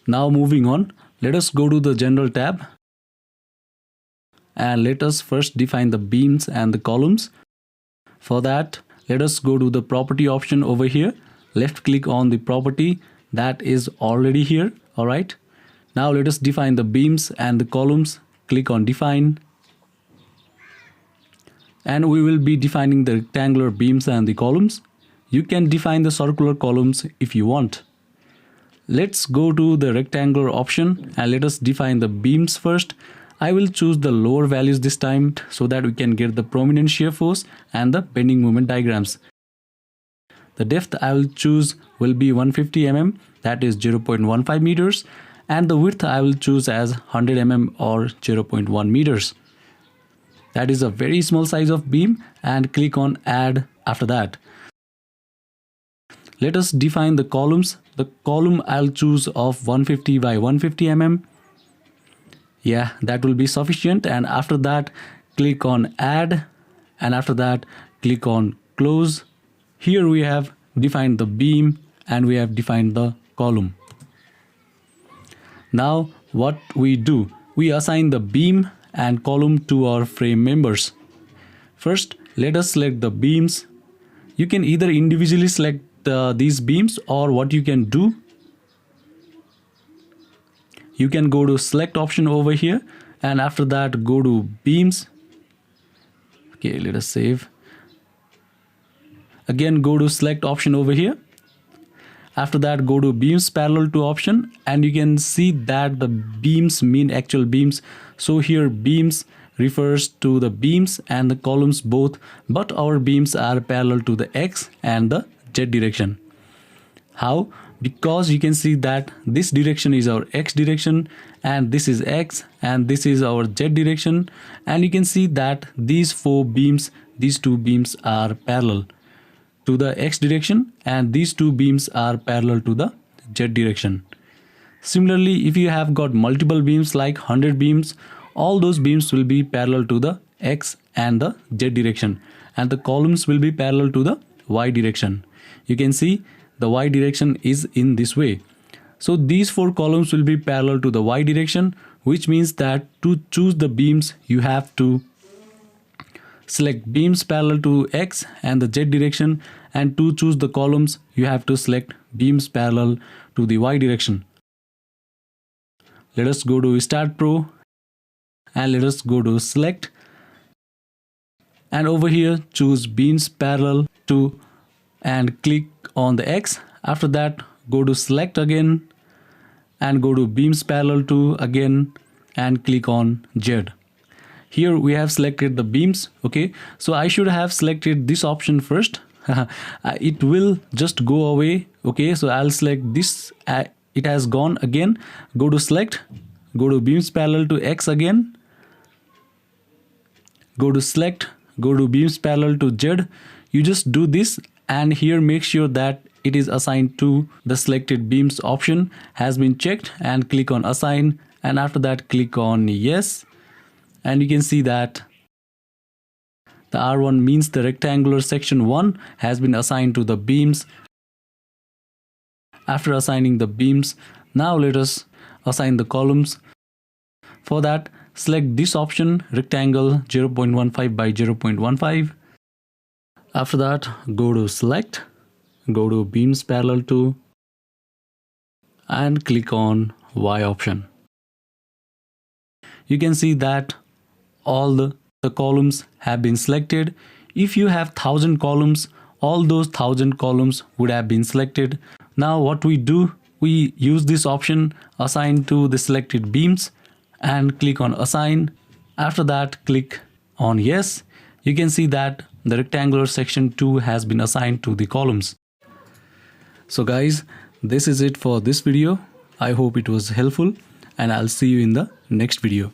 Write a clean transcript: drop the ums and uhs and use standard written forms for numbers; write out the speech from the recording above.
Now moving on, let us go to the general tab and let us first define the beams and the columns. For that, let us go to the property option over here. Left click on the property that is already here. Alright. Now let us define the beams and the columns. Click on define. And we will be defining the rectangular beams and the columns. You can define the circular columns if you want. Let's go to the rectangular option and let us define the beams first. I will choose the lower values this time so that we can get the prominent shear force and the bending moment diagrams. The depth I will choose will be 150 mm, that is 0.15 meters, and the width I will choose as 100 mm or 0.1 meters. That is a very small size of beam, and click on add after that. Let us define the columns. The column I'll choose of 150 by 150 mm. Yeah, that will be sufficient, and after that click on add, and after that click on close. Here we have defined the beam and we have defined the column. Now what we do, we assign the beam and column to our frame members. First, let us select the beams. You can either individually select these beams, or what you can do, you can go to select option over here, and after that go to beams. Okay, let us save. Again go to select option over here. After that go to beams parallel to option, and you can see that the beams mean actual beams. So here beams refers to the beams and the columns both, but our beams are parallel to the X and the Z direction. How? Because you can see that this direction is our X direction, and this is X, and this is our Z direction, and you can see that these four beams, these two beams are parallel to the X direction, and these two beams are parallel to the Z direction. Similarly, if you have got multiple beams like 100 beams, all those beams will be parallel to the X and the Z direction, and the columns will be parallel to the Y direction. You can see the Y direction is in this way. So these four columns will be parallel to the Y direction, which means that to choose the beams you have to select beams parallel to X and the Z direction, and to choose the columns you have to select beams parallel to the Y direction. Let us go to Start Pro and let us go to select, and over here choose beams parallel to and click on the X. After that go to select again and go to beams parallel to again and click on Z. Here we have selected the beams. Okay, so I should have selected this option first. It will just go away. Okay, so I'll select this. It has gone again. Go to select, go to beams parallel to X again, go to select, go to beams parallel to Z. You just do this, and here make sure that it is assigned to the selected beams option has been checked, and click on assign, and after that click on yes, and you can see that the R1 means the rectangular section 1 has been assigned to the beams. After assigning the beams, now let us assign the columns. For that, select this option, rectangle 0.15 by 0.15. After that, go to select, go to beams parallel to, and click on Y option. You can see that all the columns have been selected. If you have 1000 columns, all those 1000 columns would have been selected. Now what we do, we use this option assign to the selected beams and click on assign. After that click on yes. You can see that the rectangular section 2 has been assigned to the columns. So guys, this is it for this video. I hope it was helpful, and I'll see you in the next video.